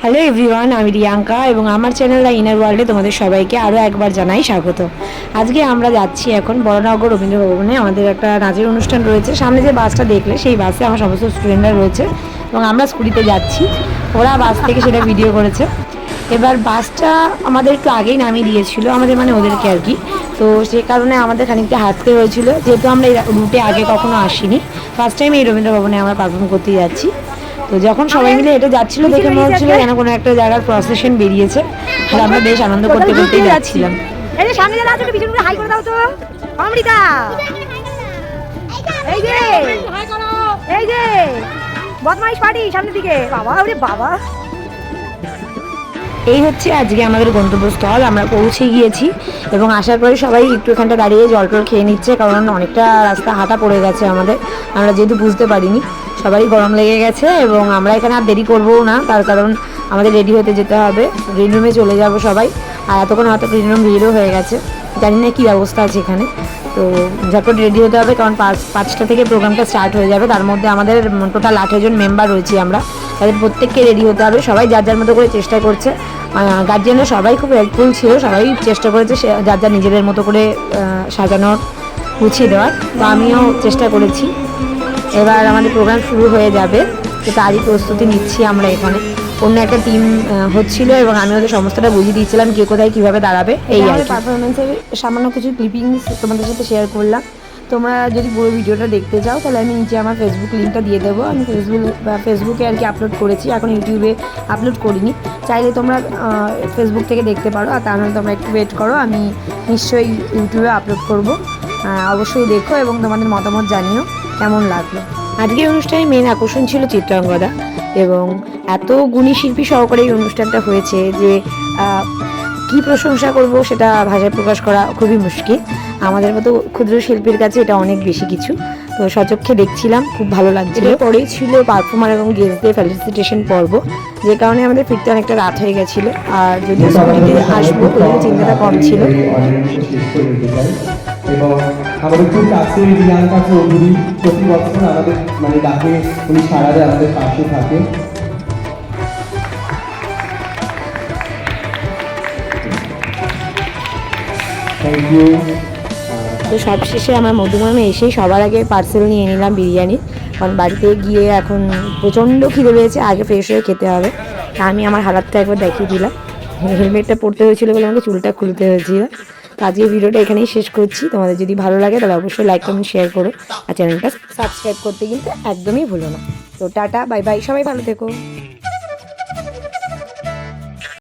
Hello everyone, আমি রিয়াঙ্কা এবং আমার চ্যানেল দ্য ইনার ওয়ার্ল্ডে তোমাদের সবাইকে আরও একবার জানাই স্বাগত। আজকে আমরা যাচ্ছি এখন বড়নগর রবীন্দ্র ভবনে। আমাদের একটা নাচের অনুষ্ঠান রয়েছে। সামনে যে বাসটা দেখলে সেই বাসে আমার সমস্ত স্টুডেন্টরা রয়েছে এবং আমরা স্কুটিতে যাচ্ছি। ওরা বাস থেকে সেটা ভিডিও করেছে। এবার বাসটা আমাদের একটু আগেই নামিয়ে দিয়েছিল, আমাদের মানে ওদেরকে আর কি। তো সে কারণে আমাদের খানিকটা হাঁটতে হয়েছিল, যেহেতু আমরা এই রুটে আগে কখনো আসিনি। ফার্স্ট টাইম এই রবীন্দ্র ভবনে আমরা পারফর্ম করতে যাচ্ছি। তো যখন সবাই মিলে এটা যাচ্ছিল দেখে মনে হচ্ছিল যেন কোনো একটা জায়গার প্রসেশন বেরিয়েছে, আর আমরা বেশ আনন্দ করতে করতেই যাচ্ছিলাম। এই যে সামনে যারা আছে একটু পিছনে হাই করে দাও তো অমৃতা। এই যে হাই করো, এই যে বদমাইশ পার্টি সামনের দিকে। বাবা ওরে বাবা, এই হচ্ছে আজকে আমাদের গন্তব্যস্থল। আমরা পৌঁছে গিয়েছি এবং আসার পরে সবাই একটু এখানটা দাঁড়িয়ে জল টল খেয়ে নিচ্ছে, কারণ অনেকটা রাস্তা হাঁটা পড়ে গেছে আমাদের। আমরা যেহেতু বুঝতে পারিনি, সবারই গরম লেগে গেছে এবং আমরা এখানে আর দেরি করবোও না, তার কারণ আমাদের রেডি হতে যেতে হবে। গ্রিন রুমে চলে যাব সবাই। আর এতক্ষণ হয়তো গ্রিন রুম ভিড়ও হয়ে গেছে, জানি না কী ব্যবস্থা আছে এখানে। তো ঝটপট রেডি হতে হবে, কারণ 5টা থেকে প্রোগ্রামটা স্টার্ট হয়ে যাবে। তার মধ্যে আমাদের টোটাল 18 জন মেম্বার রয়েছি আমরা, তাদের প্রত্যেককে রেডি হতে হবে। সবাই যার যার মতো করে চেষ্টা করছে। গার্জিয়ানরা সবাই খুব হেল্পফুল ছিল, সবাই চেষ্টা করেছে যার যার নিজেদের মতো করে সাজানোর, গুছিয়ে দেওয়ার। তো আমিও চেষ্টা করেছি। এবার আমাদের প্রোগ্রাম শুরু হয়ে যাবে, তো তারই প্রস্তুতি নিচ্ছি আমরা এখানে। অন্য একটা টিম হচ্ছিল এবং আমি ওদের সমস্তটা বুঝিয়ে দিয়েছিলাম কে কোথায় কীভাবে দাঁড়াবে। এই আর পারফরমেন্সের সামান্য কিছু ক্লিপিংস তোমাদের সাথে শেয়ার করলাম। তোমরা যদি পুরো ভিডিওটা দেখতে চাও তাহলে আমি নিচে আমার ফেসবুক লিঙ্কটা দিয়ে দেবো। আমি ফেসবুকে আর কি আপলোড করেছি, এখন ইউটিউবে আপলোড করিনি। চাইলে তোমরা ফেসবুক থেকে দেখতে পারো, আর তাহলে তোমরা একটু ওয়েট করো, আমি নিশ্চয়ই ইউটিউবে আপলোড করব। অবশ্যই দেখো এবং তোমাদের মতামত জানিও কেমন লাগলো। আজকের অনুষ্ঠানে মেন আকর্ষণ ছিল চিত্রাঙ্গদা, এবং এত গুণী শিল্পী সহকারে এই অনুষ্ঠানটা হয়েছে যে কী প্রশংসা করব সেটা ভাষায় প্রকাশ করা খুবই মুশকিল। আমাদের মতো ক্ষুদ্র শিল্পীর কাছে এটা অনেক বেশি কিছু। তো সচক্ষে দেখছিলাম, খুব ভালো লাগছিল। পরেই ছিল পারফর্মার এবং গেস্টদের ফেলিসিটেশন পর্ব, যে কারণে আমাদের ফিরতে অনেকটা রাত হয়ে গেছিলো। আর যদি স্কুটিতে আসবো ওই চিন্তাটা কম ছিল। এবং আমাদের খুব কাছে রিয়াঙ্কা চৌধুরী প্রতি বছর আমাদের মানে ডাকে উনি সারা দেয়, আমাদের পাশে থাকে। Thank you. তো সবশেষে আমার মধুগ্রামে এসেই সবার আগে পার্সেল নিয়ে নিলাম বিরিয়ানি, কারণ বাড়িতে গিয়ে এখন প্রচণ্ড খিদে পেয়েছে, আগে ফ্রেশ হয়ে খেতে হবে। তা আমি আমার হালাতটা একবার দেখিয়ে দিলাম। হেলমেটটা পরতে হয়েছিল বলে আমাকে চুলটা খুলতে হয়েছিল। তো আজকে ভিডিওটা এখানেই শেষ করছি। তোমাদের যদি ভালো লাগে তাহলে অবশ্যই লাইক কমেন্ট শেয়ার করো, আর চ্যানেলটা সাবস্ক্রাইব করতে কিন্তু একদমই ভুলো না। তো টাটা, বাই বাই, সবাই ভালো থেকো।